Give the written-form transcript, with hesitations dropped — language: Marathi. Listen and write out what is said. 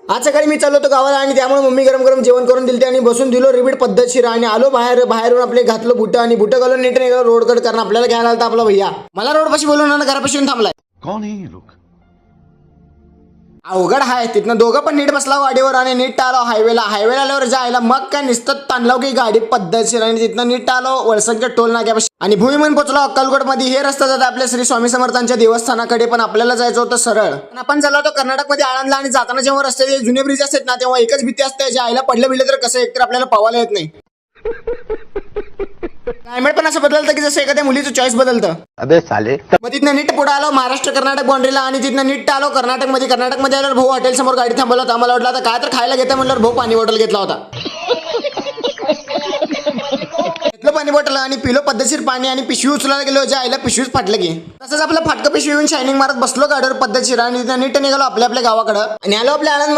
आज सकाळी मी चाललो होतो गावाला आणि त्यामुळे मम्मी गरम गरम जेवण करून दिलते आणि बसून दिलो रिपीट पद्धतशीर आणि आलो बाहेरून आपले घातलं बुटं आणि बुटं घालून नीट निघालो रोड कट कारण आपल्याला घ्यायला आलता आपला भैया. मला रोड पाशी बोलून ना घरापाशी येऊन थांबलाय. कौन है ये लोग? अवघड आहे. तिथनं दोघं पण नीट बसला गाडीवर आणि नीट आलो हायवेला आल्यावर जायला मग काय नुसतं ताणलाव की गाडी पद्धतशीर आणि तिथनं नीट आलो वळसंगच्या टोल नाक्यापाशी आणि भुईमन पोचलो अक्कलकोट मध्ये. हे रस्ता जात आपल्या श्री स्वामी समर्थांच्या देवस्थानाकडे पण आपल्याला जायचं होतं सरळ. पण आपण चाललो होतो कर्नाटक मध्ये आळंदला आणि जाताना जेव्हा रस्त्याचे जुने ब्रिज असतात ना तेव्हा एकच भीती असते जे आईला पडलं बिडलं तर कसं एकतर आपल्याला पवायला येत नाही. क्लायमेट पण असं बदलतं की जसं एखाद्या मुलीचं चॉईस बदलतं. अबे साले. मग तिथनं नीट पुढे आलो महाराष्ट्र कर्नाटक बाउंड्रीला आणि तिथनं नीट आलो कर्नाटकमध्ये आल्यावर भाऊ हॉटेल समोर गाडी थांबवला होता. आम्हाला वाटलं आता काय तर खायला घेतं म्हणल्यावर भाऊ पाणी बॉटल घेतला होता. घेतलं पाणी बॉटल आणि पिलो पद्धतशीर पाणी आणि पिशवी उचलायला गेलो ज्या आईला पिशवीच फाटलं की. तसंच आपलं फाटकं पिशवी येऊन शायनिंग मारत बसलो गाडीवर पद्धतशीर आणि तिथं नीट निघालो आपल्या गावाकडं आणि आलो आपल्या आळंद.